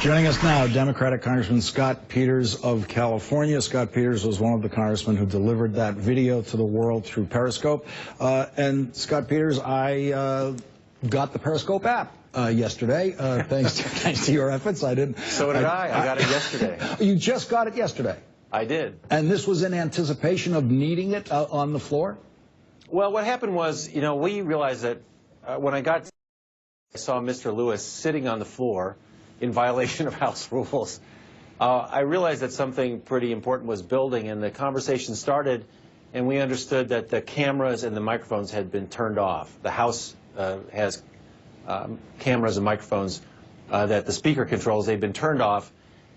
Joining us now, Democratic Congressman Scott Peters of California. Scott Peters was one of the congressmen who delivered that video to the world through Periscope. And Scott Peters, I got the Periscope app yesterday, thanks to your efforts. I didn't. So did I. I got it yesterday. You just got it yesterday? I did. And this was in anticipation of needing it on the floor? Well, what happened was, you know, we realized that when I saw Mr. Lewis sitting on the floor in violation of House rules, I realized that something pretty important was building, and the conversation started, and we understood that the cameras and the microphones had been turned off. The House has cameras and microphones that the Speaker controls. They've been turned off,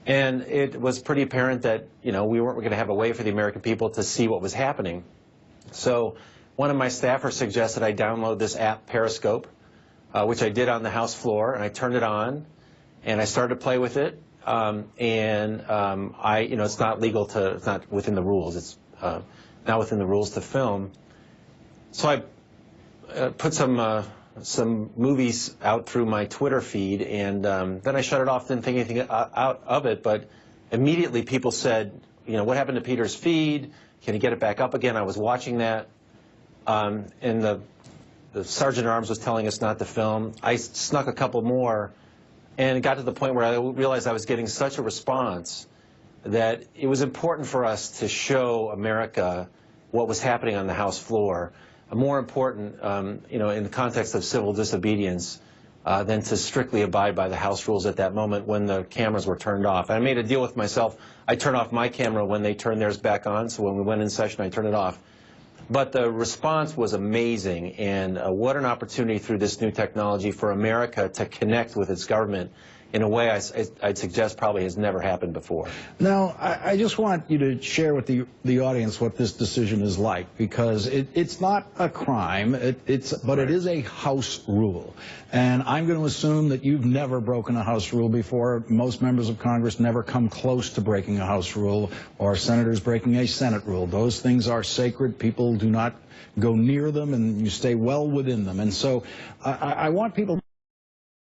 and it was pretty apparent that, you know, we weren't going to have a way for the American people to see what was happening. So one of my staffers suggested I download this app, Periscope, which I did on the House floor, and I turned it on. And I started to play with it, you know, it's not legal to, it's not within the rules. It's not within the rules to film. So I put some movies out through my Twitter feed, and then I shut it off. Didn't think anything out of it, but immediately people said, you know, what happened to Peter's feed? Can you get it back up again? I was watching that, and the Sergeant at Arms was telling us not to film. I snuck a couple more. And it got to the point where I realized I was getting such a response that it was important for us to show America what was happening on the House floor. More important, you know, in the context of civil disobedience, than to strictly abide by the House rules at that moment when the cameras were turned off. And I made a deal with myself. I turn off my camera when they turn theirs back on, so when we went in session, I turned it off. But the response was amazing, and what an opportunity through this new technology for America to connect with its government in a way I'd suggest probably has never happened before. Now, I just want you to share with the audience what this decision is like, because it's not a crime, but it is a House rule. And I'm going to assume that you've never broken a House rule before. Most members of Congress never come close to breaking a House rule, or senators breaking a Senate rule. Those things are sacred. People do not go near them, and you stay well within them. And so I want people to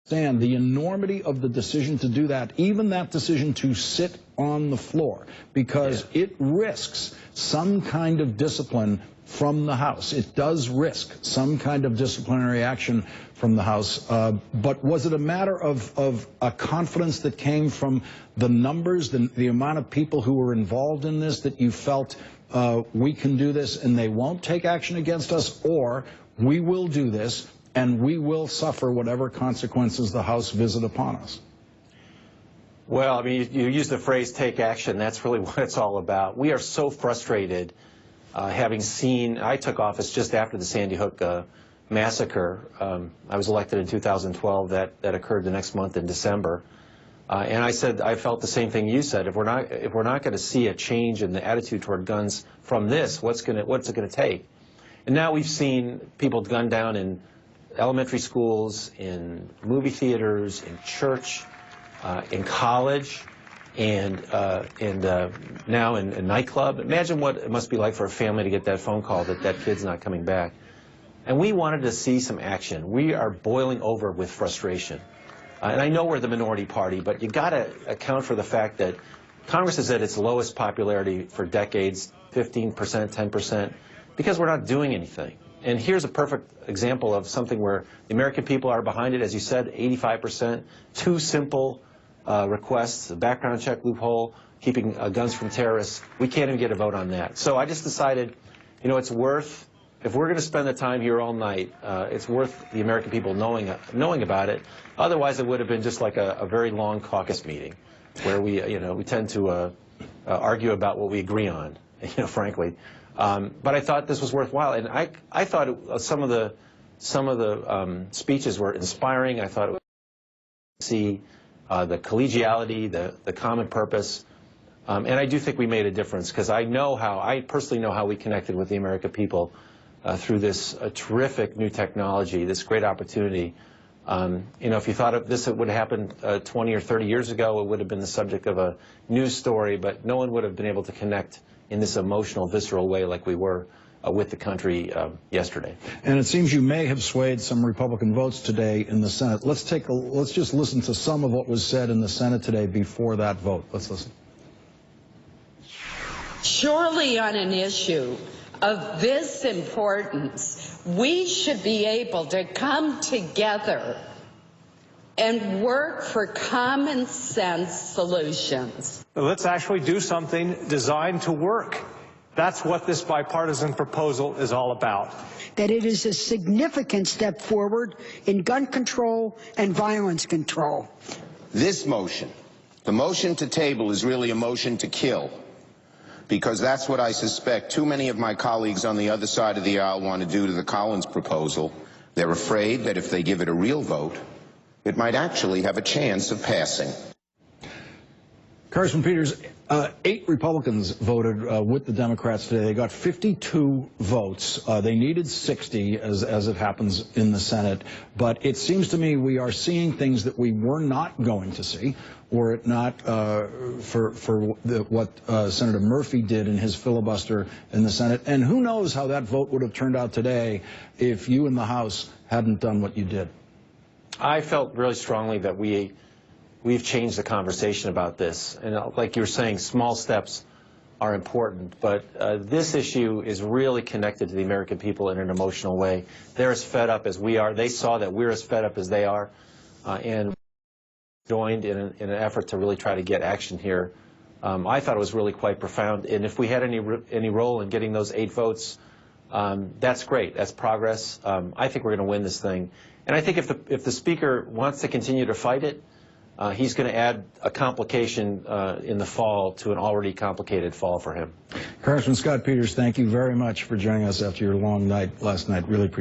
understand the enormity of the decision to do that, even that decision to sit on the floor, because it risks some kind of discipline from the House. It does risk some kind of disciplinary action from the House. But was it a matter of a confidence that came from the numbers, the amount of people who were involved in this, that you felt we can do this and they won't take action against us, or we will do this and we will suffer whatever consequences the House visit upon us? Well, I mean, you use the phrase take action. That's really what it's all about. We are so frustrated having seen, I took office just after the Sandy Hook massacre. I was elected in 2012. That occurred the next month in December. And I said, I felt the same thing you said. If we're not going to see a change in the attitude toward guns from this, what's it going to take? And now we've seen people gunned down in elementary schools, in movie theaters, in church, in college, and now in a nightclub. Imagine what it must be like for a family to get that phone call that that kid's not coming back. And we wanted to see some action. We are boiling over with frustration. And I know we're the minority party, but you got to account for the fact that Congress is at its lowest popularity for decades, 15%, 10%, because we're not doing anything. And here's a perfect example of something where the American people are behind it. As you said, 85%, two simple requests, a background check loophole, keeping guns from terrorists. We can't even get a vote on that. So I just decided, you know, it's worth, if we're going to spend the time here all night, it's worth the American people knowing about it. Otherwise, it would have been just like a very long caucus meeting where we, you know, we tend to argue about what we agree on, you know, frankly. But I thought this was worthwhile, and I thought some of the speeches were inspiring. I thought it was see the collegiality, the common purpose, and I do think we made a difference, because I personally know how we connected with the American people through this terrific new technology, this great opportunity. You know, if you thought this would have happened 20 or 30 years ago, it would have been the subject of a news story, but no one would have been able to connect in this emotional, visceral way like we were with the country yesterday. And it seems you may have swayed some Republican votes today in the Senate. Let's just listen to some of what was said in the Senate today before that vote. Let's listen. Surely on an issue of this importance, we should be able to come together and work for common sense solutions. Let's actually do something designed to work. That's what this bipartisan proposal is all about. That it is a significant step forward in gun control and violence control. This motion, the motion to table, is really a motion to kill, because that's what I suspect too many of my colleagues on the other side of the aisle want to do to the Collins proposal. They're afraid that if they give it a real vote, it might actually have a chance of passing. Congressman Peters, 8 Republicans voted with the Democrats today. They got 52 votes. They needed 60, as it happens in the Senate. But it seems to me we are seeing things that we were not going to see, were it not what Senator Murphy did in his filibuster in the Senate. And who knows how that vote would have turned out today if you in the House hadn't done what you did. I felt really strongly that we've changed the conversation about this. And like you were saying, small steps are important. But this issue is really connected to the American people in an emotional way. They're as fed up as we are. They saw that we're as fed up as they are. And joined in an effort to really try to get action here. I thought it was really quite profound. And if we had any role in getting those 8 votes, that's great. That's progress. I think we're going to win this thing. And I think if the Speaker wants to continue to fight it, he's going to add a complication in the fall to an already complicated fall for him. Congressman Scott Peters, thank you very much for joining us after your long night last night. Really appreciate it.